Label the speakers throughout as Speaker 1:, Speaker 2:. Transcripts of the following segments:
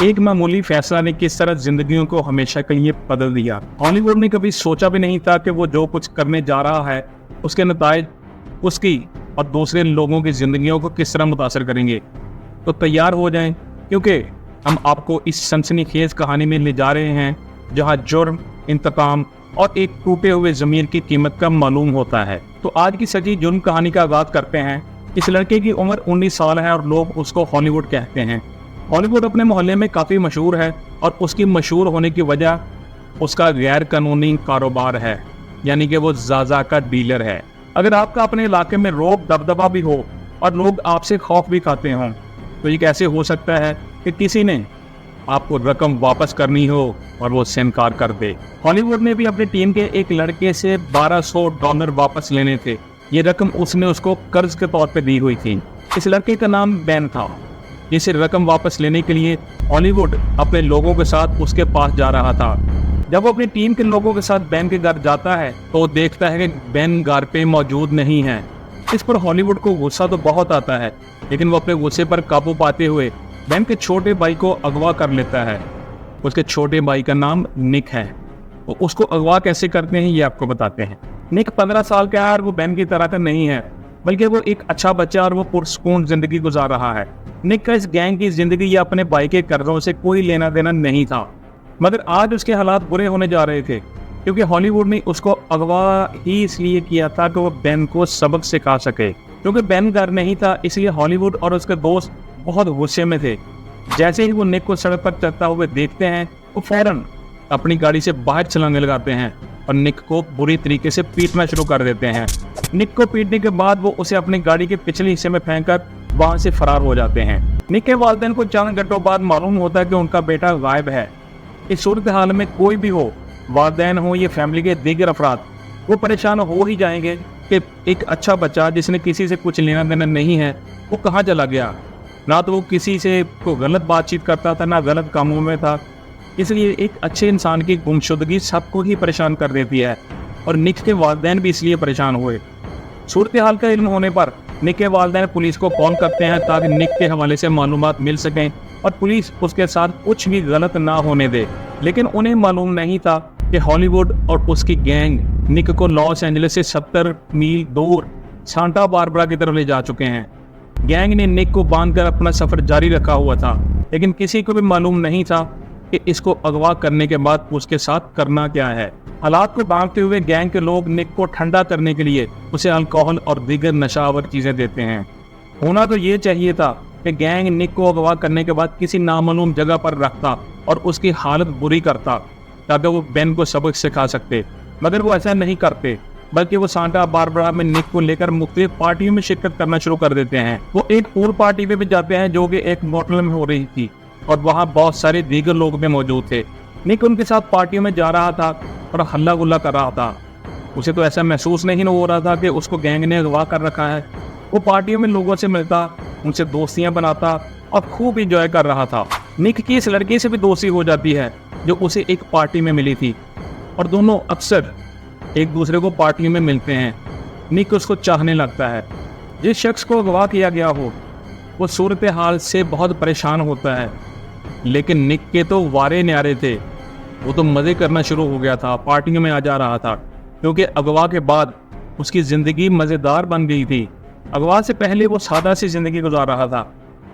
Speaker 1: एक मामूली फैसला ने किस तरह जिंदगियों को हमेशा के लिए बदल दिया। हॉलीवुड ने कभी सोचा भी नहीं था कि वो जो कुछ करने जा रहा है उसके नतायज उसकी और दूसरे लोगों की जिंदगियों को किस तरह मुतासर करेंगे। तो तैयार हो जाएं, क्योंकि हम आपको इस सनसनीखेज कहानी में ले जा रहे हैं जहां जुर्म, इंतकाम और एक टूटे हुए जमीर की कीमत का मालूम होता है। तो आज की सच्ची जुर्म कहानी का आगाज करते हैं। इस लड़के की उम्र 19 साल है और लोग उसको हॉलीवुड कहते हैं। हॉलीवुड अपने मोहल्ले में काफ़ी मशहूर है और उसकी मशहूर होने की वजह उसका गैर कानूनी कारोबार है, यानी कि वो जाजा का डीलर है। अगर आपका अपने इलाके में रोब दबदबा भी हो और लोग आपसे खौफ भी खाते हों, तो ये कैसे हो सकता है कि किसी ने आपको रकम वापस करनी हो और वो से इनकार कर दे। हॉलीवुड ने भी अपनी टीम के एक लड़के से $1200 वापस लेने थे। ये रकम उसने उसको कर्ज के तौर पे दी हुई थी। इस लड़के का नाम बैन था। इसे रकम वापस लेने के लिए हॉलीवुड अपने लोगों के साथ उसके पास जा रहा था। जब वो अपनी टीम के लोगों के साथ बैन के घर जाता है तो वो देखता है कि बैन घर पे मौजूद नहीं है। इस पर हॉलीवुड को गुस्सा तो बहुत आता है, लेकिन वो अपने गुस्से पर काबू पाते हुए बैन के छोटे भाई को अगवा कर लेता है। उसके छोटे भाई का नाम निक है। वो उसको अगवा कैसे करते हैं ये आपको बताते हैं। निक 15 साल का है और वो बैन की तरह का नहीं है, बल्कि वो एक अच्छा बच्चा और वो पुरसकून जिंदगी गुजार रहा है। निक का इस गैंग की जिंदगी या अपने भाई के कर्जों से कोई लेना देना नहीं था, मगर आज उसके हालात बुरे होने जा रहे थे, क्योंकि हॉलीवुड ने उसको अगवा ही इसलिए किया था कि वो बैन को सबक सिखा सके। क्योंकि बैन घर नहीं था, इसलिए हॉलीवुड और उसके दोस्त बहुत गुस्से में थे। जैसे ही वो निक को सड़क पर चलता हुए देखते हैं, वो फौरन अपनी गाड़ी से बाहर छलांगे लगाते हैं और निक को बुरी तरीके से पीटना शुरू कर देते हैं। निक को पीटने के बाद वो उसे अपनी गाड़ी के पिछले हिस्से में फेंककर वहां से फरार हो जाते हैं। निक के वालिदैन को चंद घंटों बाद मालूम होता है कि उनका बेटा गायब है। इस सूरत हाल में कोई भी हो, वालिदैन हो या फैमिली के दीगर अफराद, वो परेशान हो ही जाएंगे कि एक अच्छा बच्चा जिसने किसी से कुछ लेना देना नहीं है वो कहाँ चला गया। ना तो वो किसी से को गलत बातचीत करता था, ना गलत कामों में था। इसलिए एक अच्छे इंसान की गुमशुदगी सबको ही परेशान कर देती है और निक के वालिदैन भी इसलिए परेशान हुए। सूरत हाल का इल्म होने पर निक के वालिदैन पुलिस को कॉल करते हैं ताकि निक के हवाले से मालूमात मिल सकें और पुलिस उसके साथ कुछ भी गलत ना होने दे। लेकिन उन्हें मालूम नहीं था कि हॉलीवुड और उसकी गैंग निक को लॉस एंजलिस से 70 मील दूर सांता बारबरा की तरफ ले जा चुके हैं। गैंग ने निक को बांधकर अपना सफर जारी रखा हुआ था, लेकिन किसी को भी मालूम नहीं था कि इसको अगवा करने के बाद उसके साथ करना क्या है। हालात को भांपते हुए गैंग के लोग निक को ठंडा करने के लिए उसे अल्कोहल और दीगर नशावर चीजें देते हैं। होना तो ये चाहिए था कि गैंग निक को अगवा करने के बाद किसी नामालूम जगह पर रखता और उसकी हालत बुरी करता ताकि वो बैन को सबक सिखा सकते, मगर वो ऐसा नहीं करते, बल्कि वो सांता बारबरा में निक को लेकर मुख्तलिफ पार्टियों में शिरकत करना शुरू कर देते हैं। वो एक पूल पार्टी में भी जाते हैं जो कि एक मोटल में हो रही थी और वहाँ बहुत सारे दीगर लोग भी मौजूद थे। निक उनके साथ पार्टियों में जा रहा था और हल्ला गुल्ला कर रहा था। उसे तो ऐसा महसूस नहीं हो रहा था कि उसको गैंग ने अगवा कर रखा है। वो पार्टियों में लोगों से मिलता, उनसे दोस्तियां बनाता और खूब इंजॉय कर रहा था। निक की इस लड़के से भी दोस्ती हो जाती है जो उसे एक पार्टी में मिली थी और दोनों अक्सर एक दूसरे को पार्टियों में मिलते हैं। निक उसको चाहने लगता है। जिस शख्स को अगवा किया गया हो वो सूरत हाल से बहुत परेशान होता है, लेकिन निक के तो वारे न्यारे थे। वो तो मज़े करना शुरू हो गया था, पार्टियों में आ जा रहा था, क्योंकि अगवा के बाद उसकी ज़िंदगी मज़ेदार बन गई थी। अगवा से पहले वो सादा सी ज़िंदगी गुजार रहा था,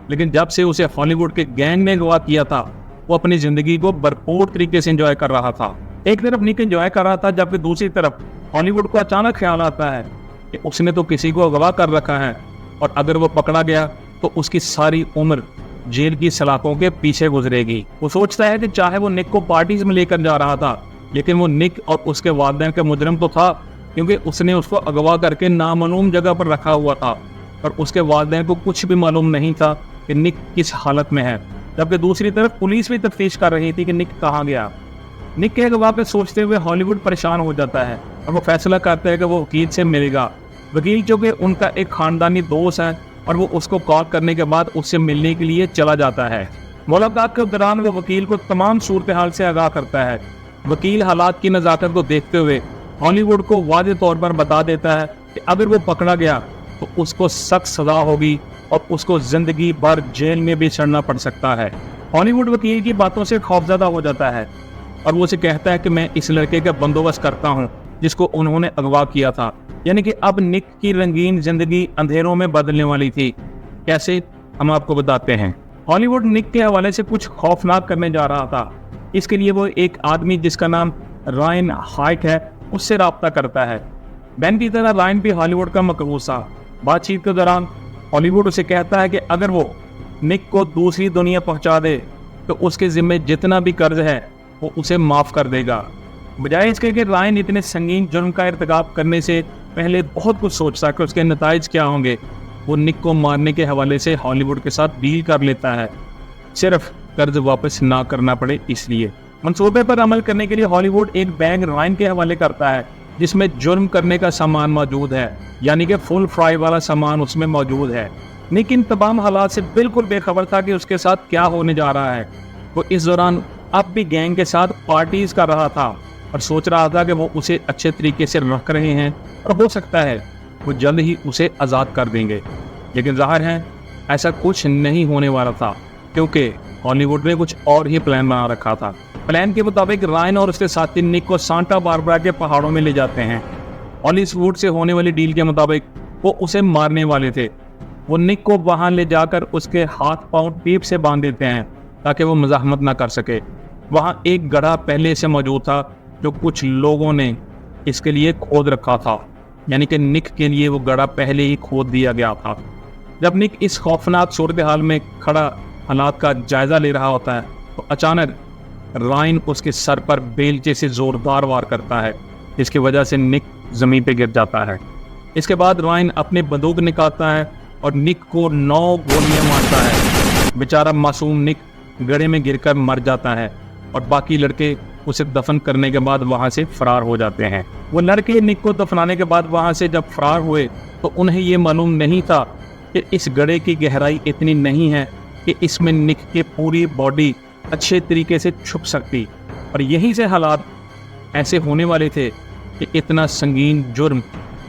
Speaker 1: लेकिन जब से उसे हॉलीवुड के गैंग ने अगवा किया था वो अपनी ज़िंदगी को भरपूर तरीके से एंजॉय कर रहा था। एक तरफ निक एंजॉय कर रहा था, जबकि दूसरी तरफ हॉलीवुड को अचानक ख्याल आता है कि उसने तो किसी को अगवा कर रखा है और अगर वो पकड़ा गया तो उसकी सारी उम्र जेल की सलाखों के पीछे गुजरेगी। वो सोचता है कि चाहे वो निक को पार्टीज में लेकर जा रहा था, लेकिन वो निक और उसके वालिदैन का मुजरिम तो था, क्योंकि उसने उसको अगवा करके नामालूम जगह पर रखा हुआ था और उसके वालिदैन को कुछ भी मालूम नहीं था कि निक किस हालत में है। जबकि दूसरी तरफ पुलिस भी तफ्तीश कर रही थी कि निक कहाँ गया। निक के अगवा पे सोचते हुए हॉलीवुड परेशान हो जाता है और वो फैसला करता है कि वो वकील से मिलेगा। वकील जो कि उनका एक खानदानी दोस्त है और वो उसको कॉल करने के बाद उससे मिलने के लिए चला जाता है। मुलाकात के दौरान वो वकील को तमाम सूरत हाल से आगाह करता है। वकील हालात की नज़ाकत को देखते हुए हॉलीवुड को वाज़े तौर पर बता देता है कि अगर वो पकड़ा गया तो उसको सख्त सज़ा होगी और उसको ज़िंदगी भर जेल में भी सड़ना पड़ सकता है। हॉलीवुड वकील की बातों से खौफजदा हो जाता है और वो उसे कहता है कि मैं इस लड़के का बंदोबस्त करता हूँ जिसको उन्होंने अगवा किया था। यानी कि अब निक की रंगीन जिंदगी अंधेरों में बदलने वाली थी। कैसे, हम आपको बताते हैं। हॉलीवुड निक के हवाले से कुछ खौफनाक करने जा रहा था। इसके लिए वो एक आदमी जिसका नाम रायन हाइट है उससे राब्ता करता है। बेन की तरह रायन भी हॉलीवुड का मकबूल था। बातचीत के दौरान हॉलीवुड उसे कहता है कि अगर वो निक को दूसरी दुनिया पहुंचा दे तो उसके जिम्मे जितना भी कर्ज है वो उसे माफ कर देगा। बजाय इसके कि रायन इतने संगीन जुर्म का इर्तिकाब करने से पहले बहुत कुछ सोचता कि उसके नताइज क्या होंगे, वो निक को मारने के हवाले से हॉलीवुड के साथ डील कर लेता है, सिर्फ कर्ज वापस ना करना पड़े इसलिए। मंसूबे पर अमल करने के लिए हॉलीवुड एक बैग रायन के हवाले करता है जिसमें जुर्म करने का सामान मौजूद है, यानी कि फुल फ्राई वाला सामान उसमें मौजूद है। निक इन तमाम हालात से बिल्कुल बेखबर था कि उसके साथ क्या होने जा रहा है। वो इस दौरान अब भी गैंग के साथ पार्टीज कर रहा था और सोच रहा था कि वो उसे अच्छे तरीके से रख रहे हैं और हो सकता है वो जल्द ही उसे आज़ाद कर देंगे। लेकिन जाहिर है ऐसा कुछ नहीं होने वाला था, क्योंकि हॉलीवुड ने कुछ और ही प्लान बना रखा था। प्लान के मुताबिक रायन और उसके साथी निक को सांता बारबरा के पहाड़ों में ले जाते हैं। हॉलीवुड से होने वाली डील के मुताबिक वो उसे मारने वाले थे। वो निक को वहां ले जाकर उसके हाथ पांव टेप से बांध देते हैं ताकि वो मज़ाहमत ना कर सके। वहां एक गड्ढा पहले से मौजूद था जो कुछ लोगों ने इसके लिए खोद रखा था, यानी कि निक के लिए वो गड्ढा पहले ही खोद दिया गया था। जब निक इस खौफनाक सूरत हाल में खड़ा हालात का जायजा ले रहा होता है तो अचानक रायन उसके सर पर बेलचे से जोरदार वार करता है, जिसकी वजह से निक जमीन पे गिर जाता है। इसके बाद रायन अपनी बंदूक निकालता है और निक को 9 गोलियां मारता है। बेचारा मासूम निक गड्ढे में गिरकर मर जाता है और बाकी लड़के उसे दफन करने के बाद वहां से फरार हो जाते हैं। वो लड़के निक को दफनाने के बाद वहां से जब फरार हुए तो उन्हें ये मालूम नहीं था कि इस गड्ढे की गहराई इतनी नहीं है कि इसमें निक की पूरी बॉडी अच्छे तरीके से छुप सकती, और यहीं से हालात ऐसे होने वाले थे कि इतना संगीन जुर्म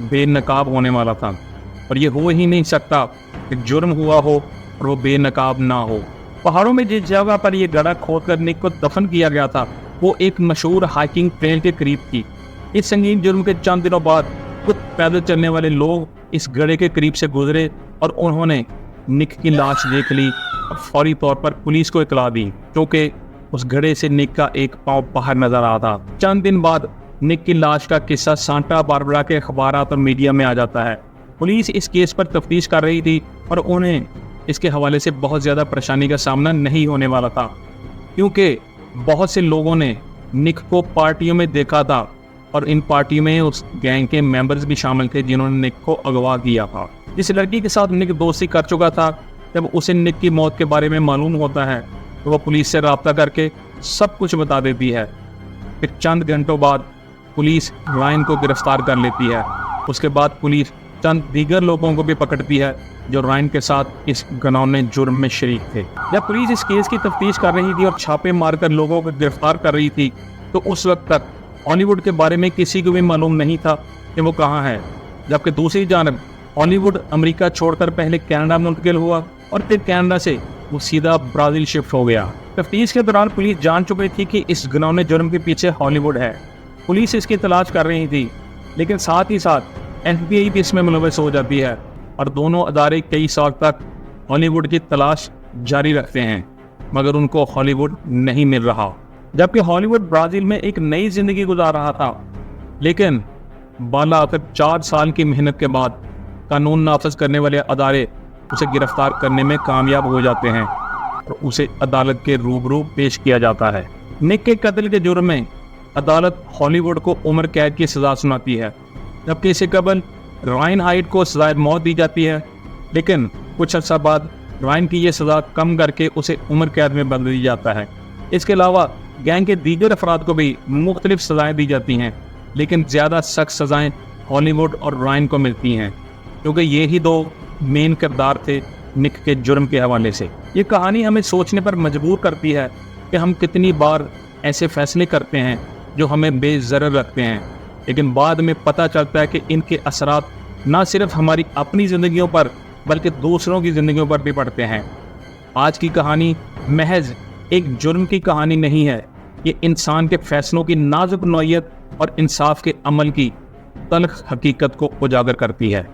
Speaker 1: बेनकाब होने वाला था। और ये हो ही नहीं सकता कि जुर्म हुआ हो और वो बेनकाब ना हो। पहाड़ों में जिस जगह पर यह गड्ढा खोदकर निक को दफन किया गया था वो एक मशहूर हाइकिंग ट्रेल के करीब थी। इस संगीन जुर्म के चंद दिनों बाद कुछ पैदल चलने वाले लोग इस गड्ढे के करीब से गुजरे और उन्होंने निक की लाश देख ली और फौरी तौर पर पुलिस को इतला दी, क्योंकि उस गड्ढे से निक का एक पांव बाहर नजर आ था। चंद दिन बाद निक की लाश का किस्सा सांता बारबरा के अखबारात और मीडिया में आ जाता है। पुलिस इस केस पर तफ्तीश कर रही थी और उन्हें इसके हवाले से बहुत ज़्यादा परेशानी का सामना नहीं होने वाला था, क्योंकि बहुत से लोगों ने निक को पार्टियों में देखा था और इन पार्टियों में उस गैंग के मेंबर्स भी शामिल थे जिन्होंने निक को अगवा किया था। जिस लड़की के साथ निक दोस्ती कर चुका था, जब उसे निक की मौत के बारे में मालूम होता है तो वह पुलिस से रब्ता करके सब कुछ बता देती है। फिर चंद घंटों बाद पुलिस रायन को गिरफ्तार कर लेती है। उसके बाद पुलिस चंद दीगर लोगों को भी पकड़ती है जो रायन के साथ इस घिनौने जुर्म में शरीक थे। जब पुलिस इस केस की तफ्तीश कर रही थी और छापे मारकर लोगों को गिरफ्तार कर रही थी तो उस वक्त तक हॉलीवुड के बारे में किसी को भी मालूम नहीं था कि वो कहाँ है। जबकि दूसरी जानब हॉलीवुड अमेरिका छोड़कर पहले कनाडा मुंतकिल हुआ और फिर कनाडा से वो सीधा ब्राज़ील शिफ्ट हो गया। तफ्तीश के दौरान पुलिस जान चुकी थी कि इस घिनौने जुर्म के पीछे हॉलीवुड है। पुलिस इसकी तलाश कर रही थी, लेकिन साथ ही साथ FBI भी इसमें मुलविस हो जाती है और दोनों अदारे कई साल तक हॉलीवुड की तलाश जारी रखते हैं, मगर उनको हॉलीवुड नहीं मिल रहा। जबकि हॉलीवुड ब्राज़ील में एक नई जिंदगी गुजार रहा था, लेकिन बाला आखिर 4 साल की मेहनत के बाद कानून नाफिज करने वाले अदारे उसे गिरफ्तार करने में कामयाब हो जाते हैं और उसे अदालत के रूबरू पेश किया जाता है। निक के कत्ल के जुर्म में अदालत हॉलीवुड को उम्र कैद की सज़ा सुनाती है, जबकि इससे कबल रायन हाइट को सज़ाए मौत दी जाती है। लेकिन कुछ अर्सा बाद रायन की यह सज़ा कम करके उसे उम्र कैद में बदल दी जाता है। इसके अलावा गैंग के दीगर अफराद को भी मुख्तलिफ सज़ाएँ दी जाती हैं, लेकिन ज़्यादा सख्त सज़ाएँ हॉलीवुड और रायन को मिलती हैं, क्योंकि ये ही 2 मेन किरदार थे निक के जुर्म के हवाले से। ये कहानी हमें सोचने पर मजबूर करती है कि हम कितनी बार ऐसे फैसले करते हैं जो हमें बेज़रर रखते हैं, लेकिन बाद में पता चलता है कि इनके असरात न सिर्फ हमारी अपनी ज़िंदगियों पर बल्कि दूसरों की ज़िंदगियों पर भी पड़ते हैं। आज की कहानी महज एक जुर्म की कहानी नहीं है, ये इंसान के फैसलों की नाजुक नौइयत और इंसाफ के अमल की तल्ख हकीकत को उजागर करती है।